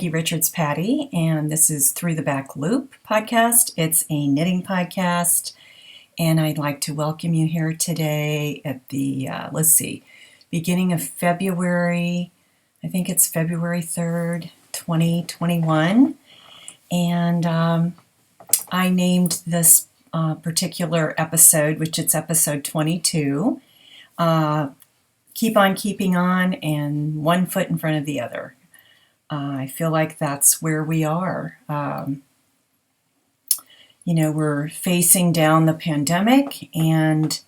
Peggy Richards Patty, and this is Through the Back Loop podcast. It's a knitting podcast, and I'd like to welcome you here today at the, beginning of February. I think it's February 3rd, 2021, and I named this particular episode, which it's episode 22, Keep on Keeping On, and one foot in front of the other. I feel like that's where we are. We're facing down the pandemic and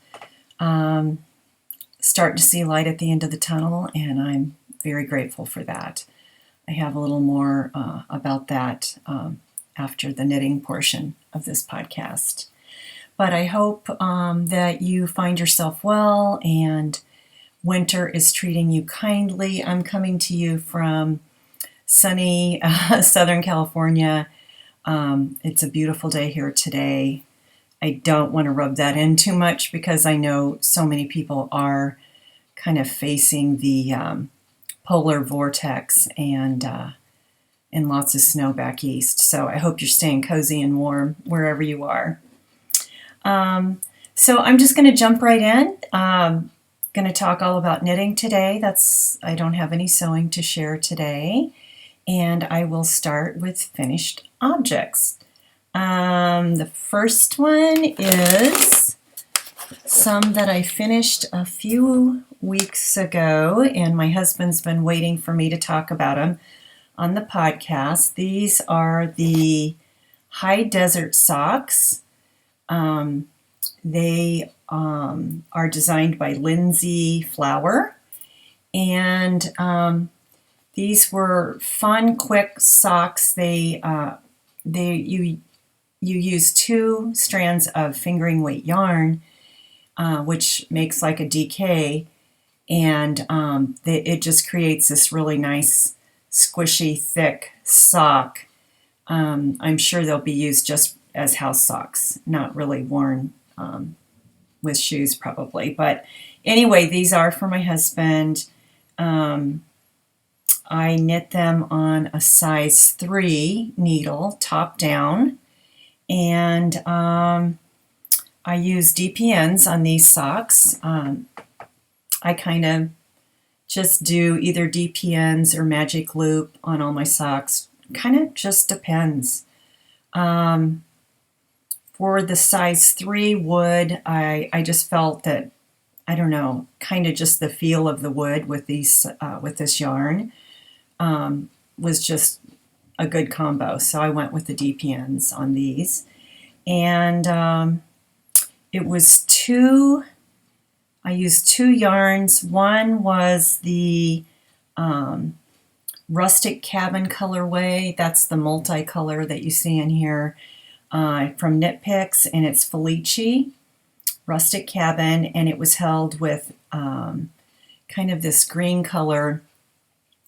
starting to see light at the end of the tunnel, and I'm very grateful for that. I have a little more about that after the knitting portion of this podcast. But I hope that you find yourself well and winter is treating you kindly. I'm coming to you from sunny Southern California. It's a beautiful day here today. I don't want to rub that in too much because I know so many people are kind of facing the polar vortex and lots of snow back east. So I hope you're staying cozy and warm wherever you are. So I'm just going to jump right in. Going to talk all about knitting today. I don't have any sewing to share today. And I will start with finished objects. The first one is some that I finished a few weeks ago, and my husband's been waiting for me to talk about them on the podcast. These are the High Desert Socks. They are designed by Lindsay Flower, and these were fun, quick socks. You use 2 strands of fingering weight yarn, which makes like a DK, and it just creates this really nice, squishy, thick sock. I'm sure they'll be used just as house socks, not really worn with shoes probably. But anyway, these are for my husband. I knit them on a size 3 needle, top down, and I use DPNs on these socks. I kind of just do either DPNs or magic loop on all my socks. Kind of just depends. For the size 3 wood, I just felt that, I don't know, kind of just the feel of the wood with this yarn was just a good combo. So I went with the DPNs on these. And it was I used 2 yarns. One was the Rustic Cabin colorway. That's the multicolor that you see in here from Knit Picks, and it's Felici Rustic Cabin, and it was held with kind of this green color,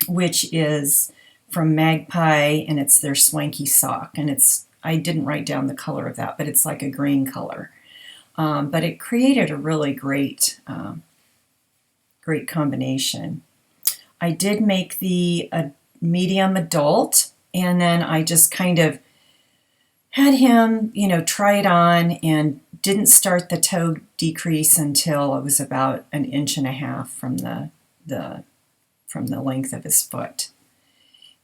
which is from Magpie, and it's their swanky sock. And I didn't write down the color of that, but it's like a green color. But it created a really great combination. I did make the medium adult, and then I just kind of had him, try it on, and didn't start the toe decrease until it was about 1.5 inches from the length of his foot.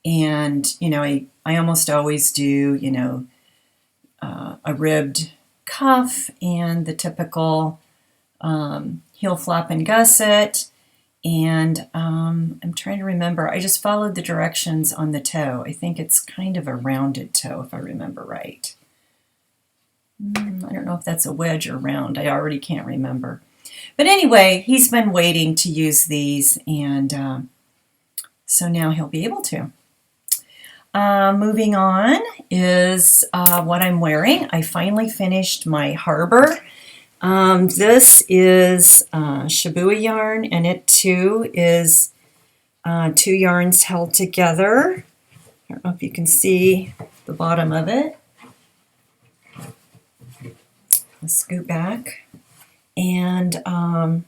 And, I almost always do, a ribbed cuff and the typical heel flap and gusset. And I'm trying to remember, I just followed the directions on the toe. I think it's kind of a rounded toe, if I remember right. I don't know if that's a wedge or round. I already can't remember. But anyway, he's been waiting to use these, and so now he'll be able to. Moving on is what I'm wearing. I finally finished my Harbor. This is Shibuya yarn, and it too is 2 yarns held together. I don't know if you can see the bottom of it. Let's scoot back. And I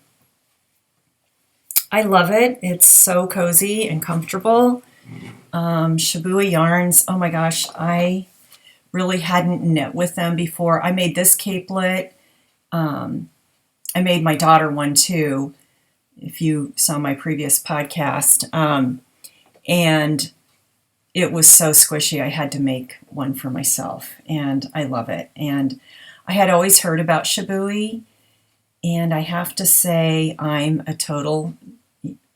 love it. It's so cozy and comfortable. Shibui yarns. Oh my gosh, I really hadn't knit with them before. I made this capelet. I made my daughter one too, if you saw my previous podcast. And it was so squishy, I had to make one for myself, and I love it. And I had always heard about Shibui, and I have to say I'm a total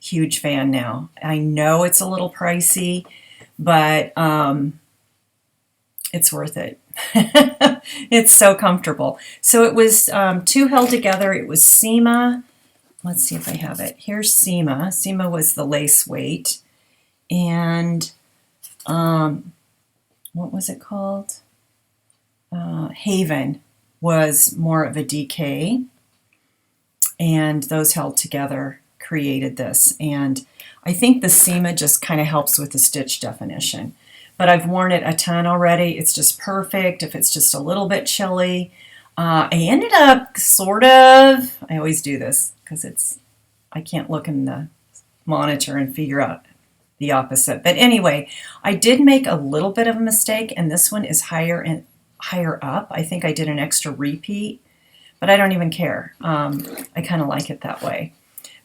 huge fan now. I know it's a little pricey, but it's worth it. It's so comfortable. So it was two held together. It was Seema. Let's see if I have it. Here's Seema. Seema was the lace weight. And what was it called? Haven was more of a DK. And those held together created this. And I think the Seema just kind of helps with the stitch definition. But I've worn it a ton already. It's just perfect if it's just a little bit chilly. I ended up sort of, I always do this because I can't look in the monitor and figure out the opposite. But anyway, I did make a little bit of a mistake, and this one is higher up. I think I did an extra repeat, but I don't even care. I kind of like it that way.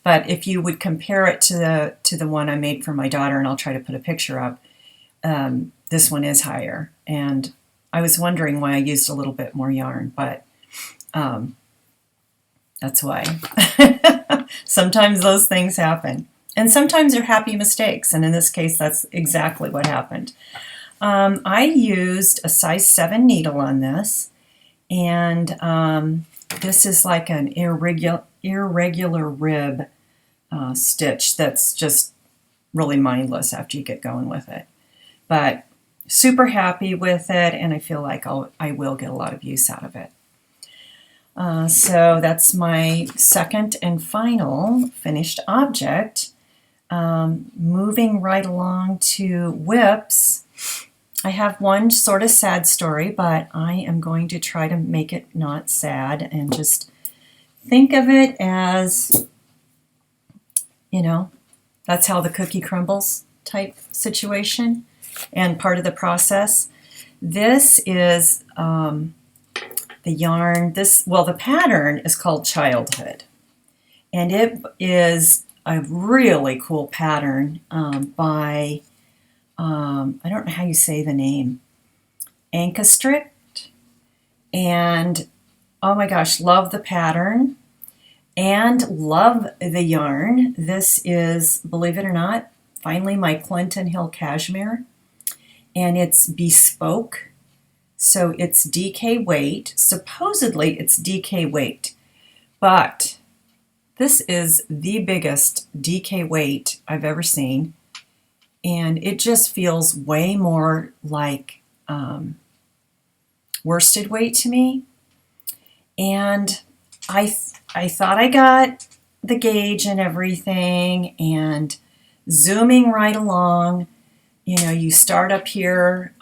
But if you would compare it to the one I made for my daughter, and I'll try to put a picture up, this one is higher. And I was wondering why I used a little bit more yarn, but that's why. Sometimes those things happen. And sometimes they're happy mistakes. And in this case, that's exactly what happened. I used a size 7 needle on this. And this is like an irregular rib stitch that's just really mindless after you get going with it. But super happy with it, and I feel like I will get a lot of use out of it. So that's my second and final finished object. Moving right along to whips. I have one sort of sad story, but I am going to try to make it not sad and just think of it as, that's how the cookie crumbles type situation and part of the process. This is the yarn. The pattern is called Childhood, and it is a really cool pattern by I don't know how you say the name, Ankastrict, and oh my gosh, love the pattern and love the yarn. This is, believe it or not, finally my Clinton Hill Cashmere, and it's bespoke, so it's DK weight. Supposedly it's DK weight, but this is the biggest DK weight I've ever seen, and it just feels way more like worsted weight to me. And I thought I got the gauge and everything, and zooming right along, you start up here.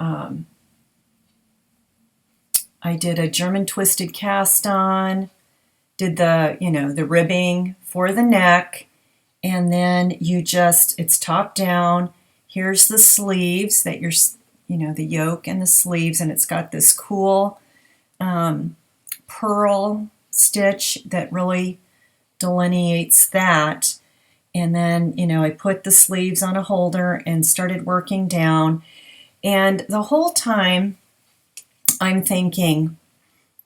I did a German twisted cast on, did the ribbing for the neck, and then it's top down. Here's the sleeves that the yoke and the sleeves, and it's got this cool pearl stitch that really delineates that. And then, I put the sleeves on a holder and started working down. And the whole time I'm thinking,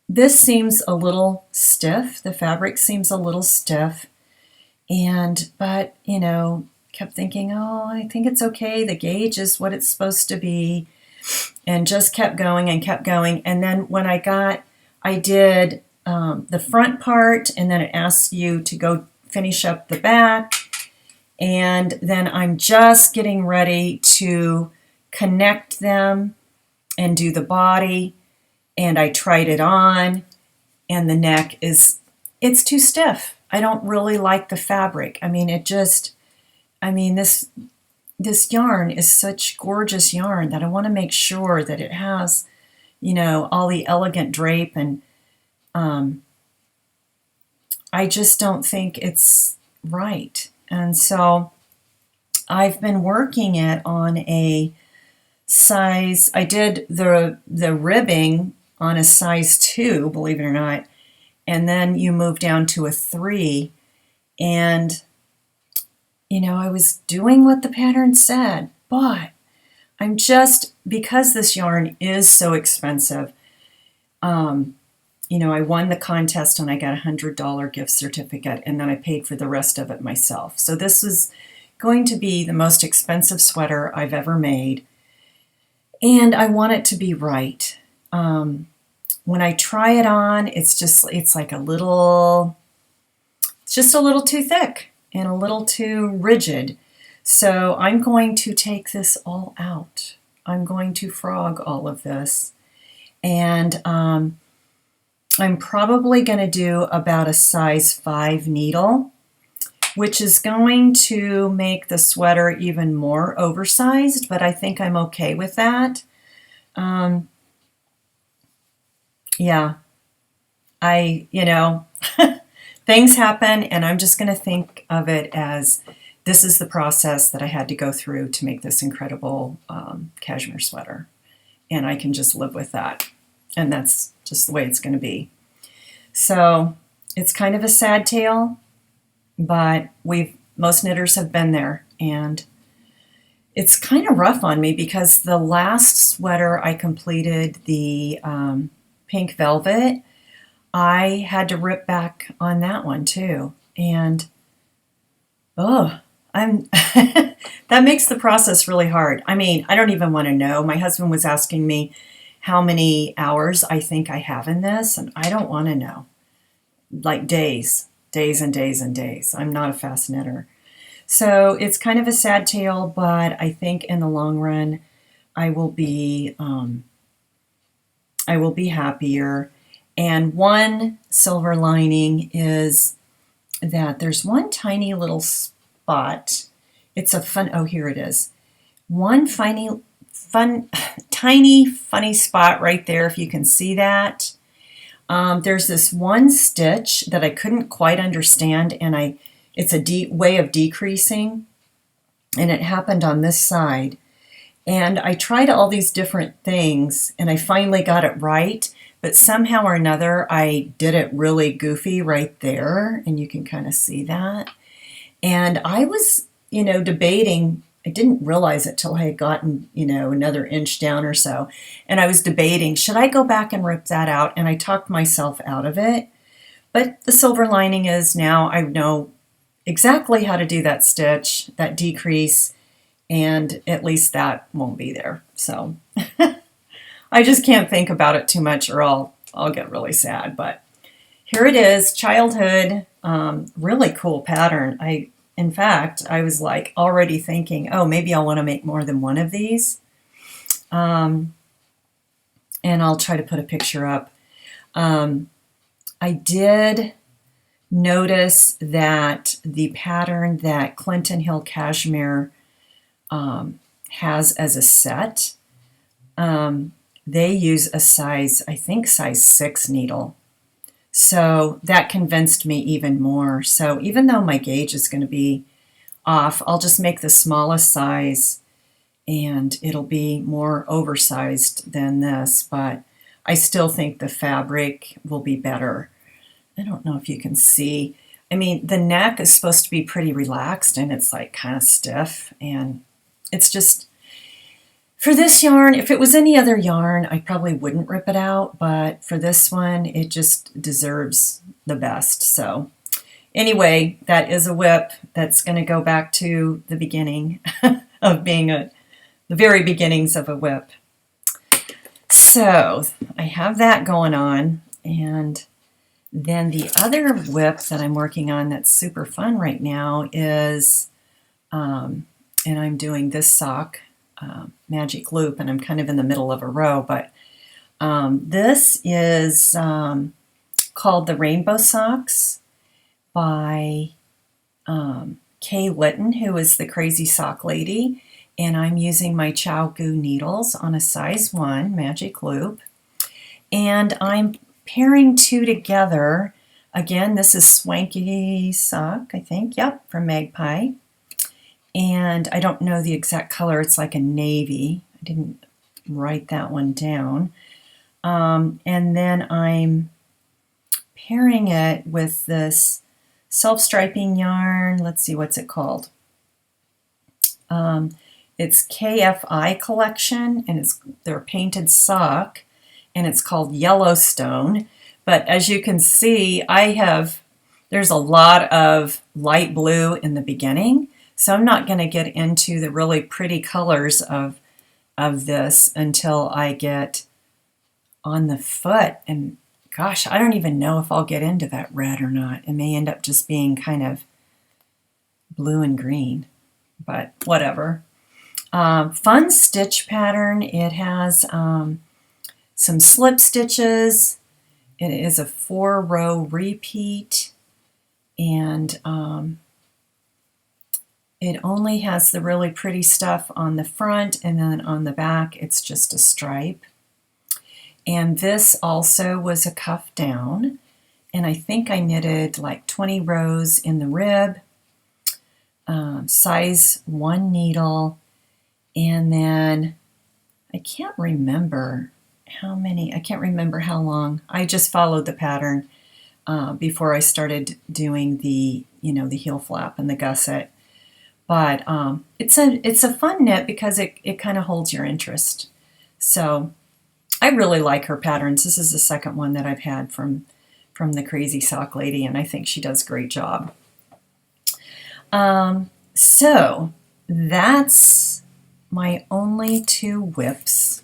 this seems a little stiff. The fabric seems a little stiff. But kept thinking, oh, I think it's okay. The gauge is what it's supposed to be. And just kept going and kept going. And then when I did the front part, and then it asks you to go finish up the back. And then I'm just getting ready to connect them and do the body. And I tried it on, and the neck it's too stiff. I don't really like the fabric. This yarn is such gorgeous yarn that I want to make sure that it has, all the elegant drape, and I just don't think it's right. And so I've been working it on a size, I did the ribbing on a size 2, believe it or not, and then you move down to a 3, and I was doing what the pattern said, but I'm just, because this yarn is so expensive, I won the contest and I got a $100 gift certificate, and then I paid for the rest of it myself. So this is going to be the most expensive sweater I've ever made, and I want it to be right. When I try it on, it's just a little too thick and a little too rigid. So I'm going to take this all out. I'm going to frog all of this. And I'm probably going to do about a size 5 needle, which is going to make the sweater even more oversized, but I think I'm okay with that. Yeah, things happen, and I'm just going to think of it as this is the process that I had to go through to make this incredible cashmere sweater, and I can just live with that, and that's just the way it's going to be. So it's kind of a sad tale, but most knitters have been there, and it's kind of rough on me because the last sweater I completed, the pink velvet, I had to rip back on that one too. And I'm that makes the process really hard. I mean, I don't even want to know. My husband was asking me how many hours I think I have in this, and I don't want to know. Like days and days and days. I'm not a fast knitter. So it's kind of a sad tale, but I think in the long run I will be happier. And one silver lining is that there's one tiny little spot. It's a fun, oh, here it is. One tiny funny spot right there, if you can see that. There's this one stitch that I couldn't quite understand, and it's a way of decreasing, and it happened on this side. And I tried all these different things, and I finally got it right, but somehow or another I did it really goofy right there, and you can kind of see that. And I was, debating. I didn't realize it till I had gotten, another inch down or so. And I was debating, should I go back and rip that out? And I talked myself out of it. But the silver lining is now I know exactly how to do that stitch, that decrease, and at least that won't be there. So I just can't think about it too much or I'll get really sad. But here it is, childhood, really cool pattern. In fact, I was like already thinking, oh, maybe I'll want to make more than one of these. And I'll try to put a picture up. I did notice that the pattern that Clinton Hill Cashmere has as a set, they use a size 6 needle. So that convinced me even more. So even though my gauge is going to be off, I'll just make the smallest size and it'll be more oversized than this, but I still think the fabric will be better. I don't know if you can see. I mean, the neck is supposed to be pretty relaxed and it's like kind of stiff, and it's just, for this yarn, if it was any other yarn, I probably wouldn't rip it out, but for this one, it just deserves the best. So anyway, that is a whip that's going to go back to the beginning of being the very beginnings of a whip. So I have that going on, and then the other whip that I'm working on that's super fun right now is, and I'm doing this sock, magic loop, and I'm kind of in the middle of a row, but this is called the Rainbow Socks by Kay Litton, who is the Crazy Sock Lady, and I'm using my Chow Goo needles on a size 1 magic loop, and I'm pairing 2 together. Again, this is Swanky Sock, I think, yep, from Magpie. and I don't know the exact color. It's like a navy. I didn't write that one down. And then I'm pairing it with this self-striping yarn. Let's see, what's it called? It's KFI collection, and it's their painted sock, and it's called Yellowstone. But as you can see, there's a lot of light blue in the beginning, so I'm not going to get into the really pretty colors of this until I get on the foot. And gosh, I don't even know if I'll get into that red or not. It may end up just being kind of blue and green, but whatever. Fun stitch pattern. It has some slip stitches. It is a 4-row repeat, and it only has the really pretty stuff on the front, and then on the back it's just a stripe. And this also was a cuff down, and I think I knitted like 20 rows in the rib, size 1 needle, and then I can't remember how many, I can't remember how long. I just followed the pattern before I started doing the heel flap and the gusset. But it's a fun knit because it kind of holds your interest. So I really like her patterns. This is the second one that I've had from the Crazy Sock Lady, and I think she does a great job. So that's my only 2 whips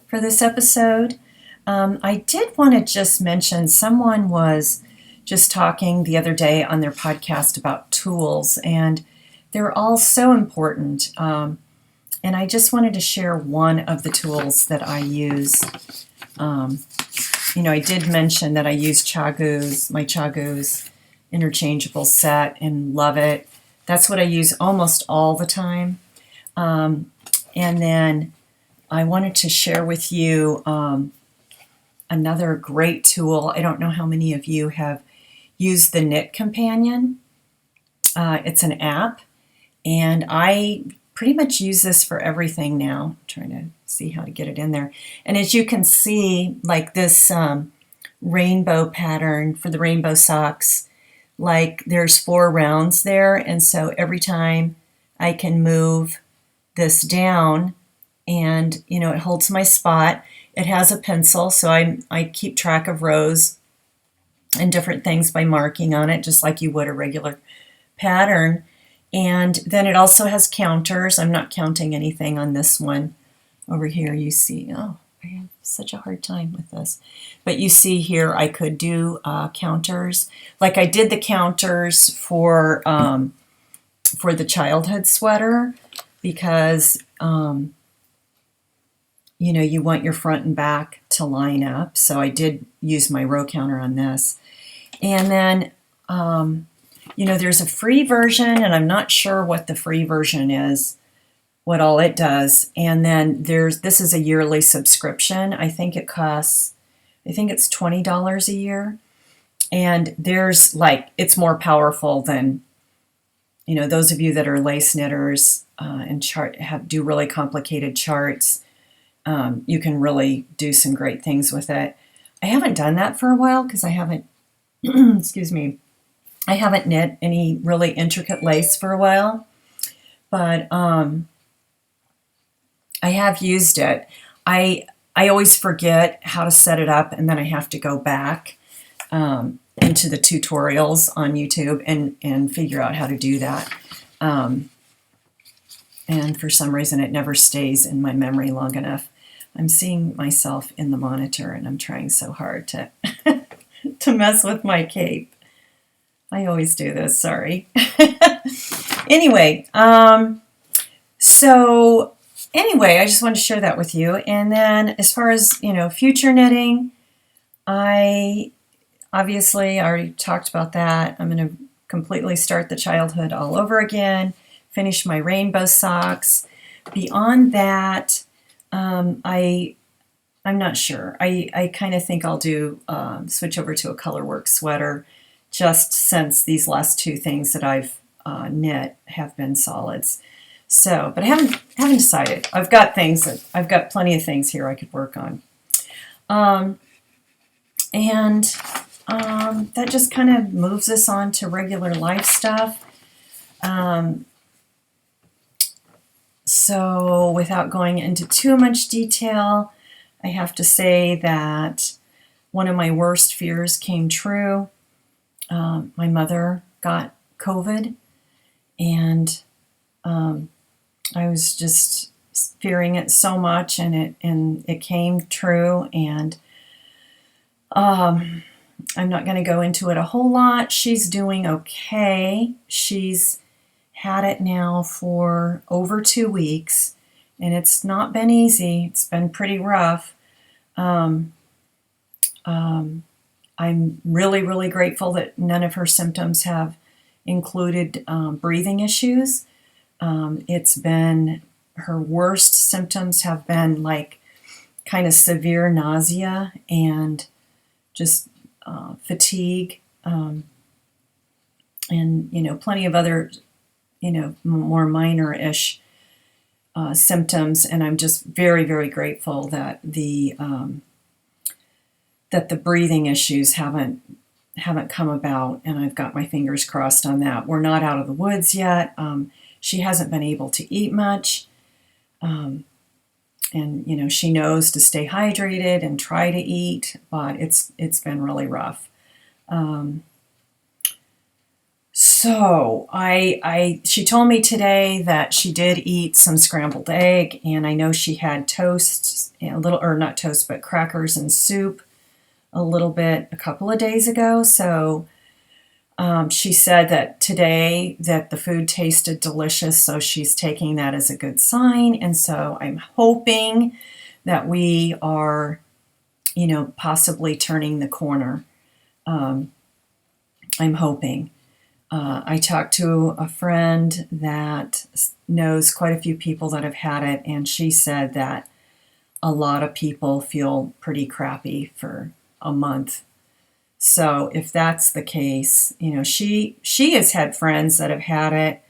for this episode. I did want to just mention, someone was just talking the other day on their podcast about tools, and they're all so important. And I just wanted to share one of the tools that I use. I did mention that I use my Chagoos interchangeable set and love it. That's what I use almost all the time. And then I wanted to share with you another great tool. I don't know how many of you have used the Knit Companion. It's an app, and I pretty much use this for everything now. I'm trying to see how to get it in there. And as you can see, like this rainbow pattern for the rainbow socks, like there's 4 rounds there, and so every time I can move this down, and it holds my spot. It has a pencil, so I keep track of rows and different things by marking on it, just like you would a regular pattern. And then it also has counters. I'm not counting anything on this one. Over here you see, I have such a hard time with this. But you see here I could do counters. Like I did the counters for the childhood sweater, because you want your front and back to line up. So I did use my row counter on this. And then there's a free version, and I'm not sure what the free version is, what all it does. And then this is a yearly subscription. I think it's $20 a year. And it's more powerful than, those of you that are lace knitters and do really complicated charts. You can really do some great things with it. I haven't done that for a while because I haven't, excuse me, I haven't knit any really intricate lace for a while, but I have used it. I always forget how to set it up, and then I have to go back into the tutorials on YouTube and figure out how to do that. And for some reason, it never stays in my memory long enough. I'm seeing myself in the monitor, and I'm trying so hard to to mess with my cape. I always do this, sorry. Anyway, I just wanted to share that with you. And then as far as, future knitting, I obviously already talked about that. I'm going to completely start the childhood all over again, finish my rainbow socks. Beyond that, I'm not sure. I kind of think I'll do switch over to a colorwork sweater, just since these last 2 things that I've knit have been solids. So, but I haven't decided. I've got plenty of things here I could work on. And that just kind of moves us on to regular life stuff. So without going into too much detail, I have to say that one of my worst fears came true. My mother got COVID, and I was just fearing it so much, and it came true. And I'm not going to go into it a whole lot. She's doing okay. She's had it now for over 2 weeks, and it's not been easy. It's been pretty rough. I'm really, really grateful that none of her symptoms have included breathing issues. It's been, her worst symptoms have been like kind of severe nausea and just fatigue, and plenty of other more minor-ish symptoms. And I'm just very, very grateful that the breathing issues haven't come about, and I've got my fingers crossed on that. We're not out of the woods yet. She hasn't been able to eat much, and she knows to stay hydrated and try to eat, but it's been really rough. So she told me today that she did eat some scrambled egg, and I know she had toast, not toast, but crackers and soup a little bit a couple of days ago. So she said that today that the food tasted delicious, so she's taking that as a good sign. And so I'm hoping that we are, possibly turning the corner. I'm hoping. I talked to a friend that knows quite a few people that have had it, and she said that a lot of people feel pretty crappy for a month. So if that's the case, she has had friends that have had it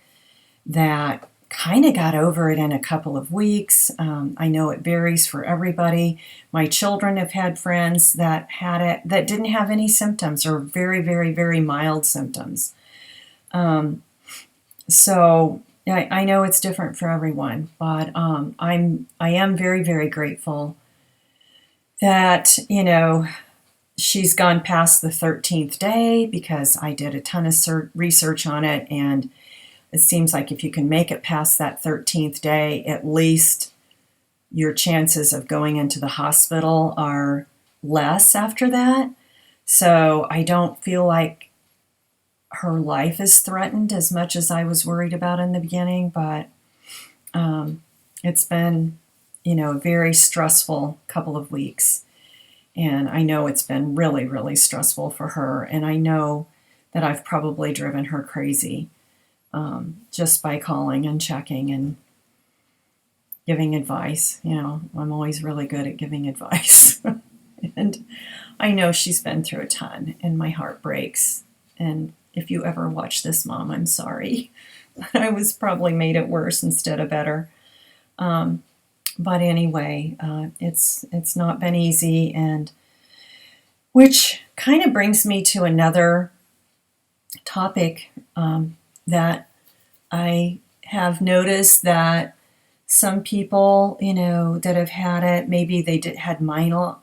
that kind of got over it in a couple of weeks. I know it varies for everybody. My children have had friends that had it that didn't have any symptoms or very, very, very mild symptoms. So I know it's different for everyone, but I am very, very grateful that, she's gone past the 13th day, because I did a ton of research on it, and it seems like if you can make it past that 13th day, at least your chances of going into the hospital are less after that. So I don't feel like her life is threatened as much as I was worried about in the beginning, but it's been, a very stressful couple of weeks. And I know it's been really, really stressful for her. And I know that I've probably driven her crazy just by calling and checking and giving advice. I'm always really good at giving advice. And I know she's been through a ton, and my heart breaks. And if you ever watch this, Mom, I'm sorry. I was probably made it worse instead of better. But anyway, it's not been easy, and which kind of brings me to another topic that I have noticed that some people, that have had it, maybe they had minor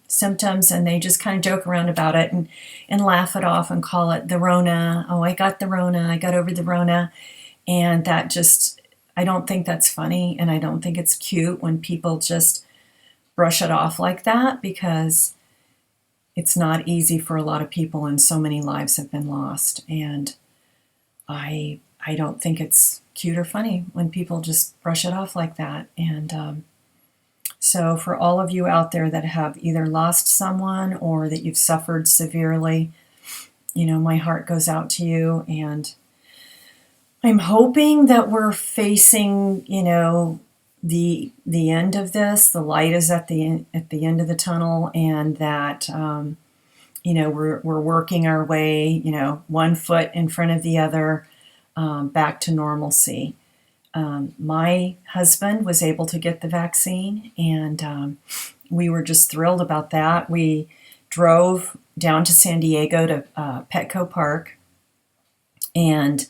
symptoms, and they just kind of joke around about it and laugh it off and call it the RONA. Oh, I got the RONA. I got over the RONA. And that just, I don't think that's funny, and I don't think it's cute when people just brush it off like that, because it's not easy for a lot of people, and so many lives have been lost. And I don't think it's cute or funny when people just brush it off like that. And so for all of you out there that have either lost someone or that you've suffered severely, my heart goes out to you, and I'm hoping that we're facing, the end of this. The light is at the end of the tunnel, and that, we're working our way, one foot in front of the other, back to normalcy. My husband was able to get the vaccine, and we were just thrilled about that. We drove down to San Diego to Petco Park and,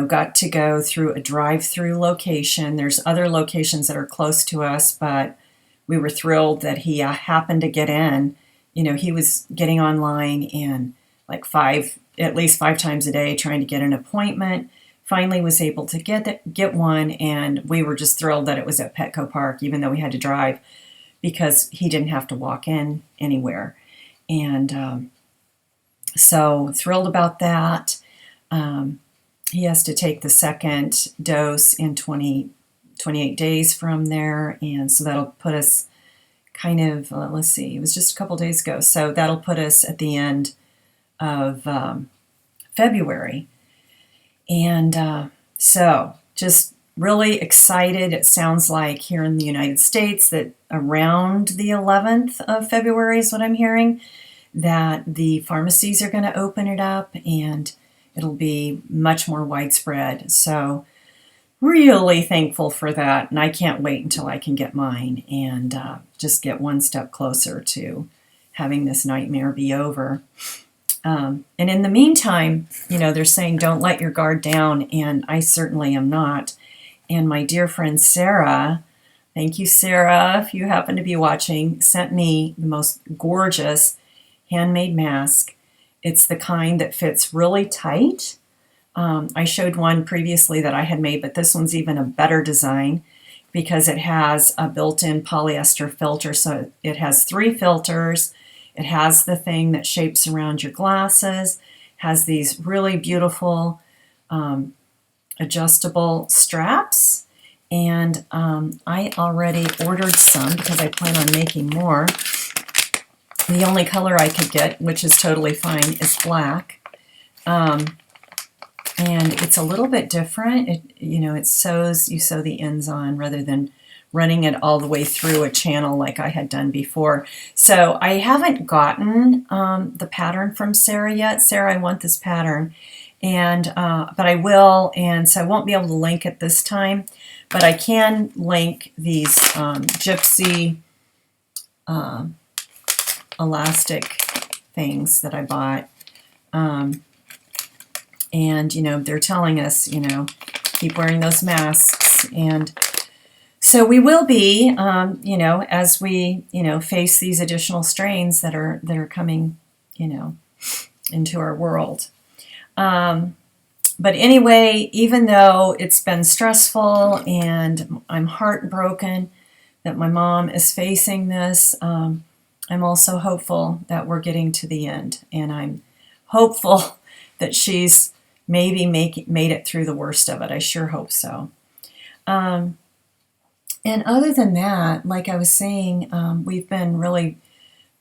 got to go through a drive-through location. There's other locations that are close to us, but we were thrilled that he happened to get in. He was getting online and like at least five times a day trying to get an appointment. Finally was able to get one, and we were just thrilled that it was at Petco Park, even though we had to drive, because he didn't have to walk in anywhere. And so thrilled about that. He has to take the second dose in 28 days from there, and so that'll put us kind of, let's see, it was just a couple days ago, so that'll put us at the end of February. And so just really excited. It sounds like here in the United States that around the 11th of February is what I'm hearing, that the pharmacies are going to open it up and it'll be much more widespread. So really thankful for that, and I can't wait until I can get mine and just get one step closer to having this nightmare be over. And in the meantime, they're saying don't let your guard down, and I certainly am not. And my dear friend Sarah, thank you, Sarah, if you happen to be watching, sent me the most gorgeous handmade mask. It's the kind that fits really tight. I showed one previously that I had made, but this one's even a better design because it has a built-in polyester filter. So it has 3 filters. It has the thing that shapes around your glasses, has these really beautiful adjustable straps, and I already ordered some because I plan on making more. The only color I could get, which is totally fine, is black. And it's a little bit different. It sews, you sew the ends on rather than running it all the way through a channel like I had done before. So I haven't gotten the pattern from Sarah yet. Sarah, I want this pattern, and but I will, and so I won't be able to link it this time, but I can link these gypsy elastic things that I bought. And, they're telling us, keep wearing those masks. And so we will be, as we, face these additional strains that are coming, into our world. But anyway, even though it's been stressful and I'm heartbroken that my mom is facing this, I'm also hopeful that we're getting to the end. And I'm hopeful that she's maybe made it through the worst of it. I sure hope so. And other than that, like I was saying, we've been really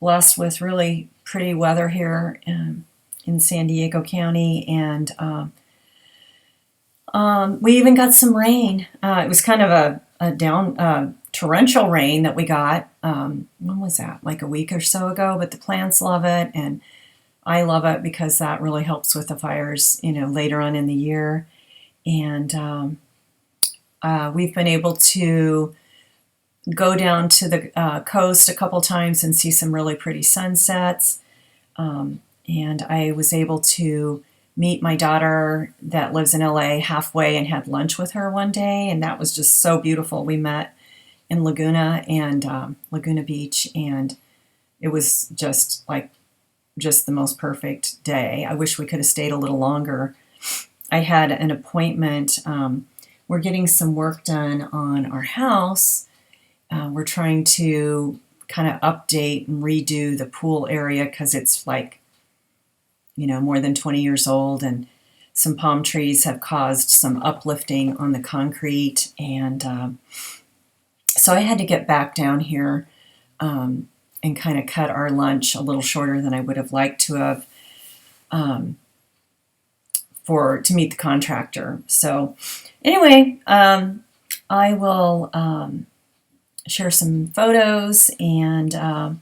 blessed with really pretty weather here in San Diego County, and we even got some rain. It was kind of a torrential rain that we got. When was that? Like a week or so ago, but the plants love it, and I love it because that really helps with the fires, later on in the year. And we've been able to go down to the coast a couple times and see some really pretty sunsets. And I was able to meet my daughter that lives in LA halfway and had lunch with her one day, and that was just so beautiful. We met in Laguna and Laguna Beach, and it was just the most perfect day. I wish we could have stayed a little longer. I had an appointment. We're getting some work done on our house. We're trying to kind of update and redo the pool area because it's more than 20 years old, and some palm trees have caused some uplifting on the concrete. And so I had to get back down here and kind of cut our lunch a little shorter than I would have liked to have to meet the contractor. So anyway, I will share some photos, and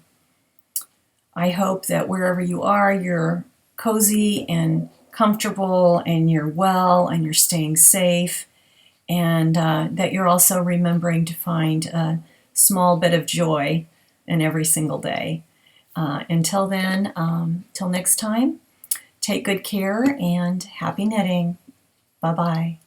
I hope that wherever you are, you're cozy and comfortable and you're well and you're staying safe, and that you're also remembering to find a small bit of joy in every single day. Until then, till next time, take good care and happy knitting. Bye-bye.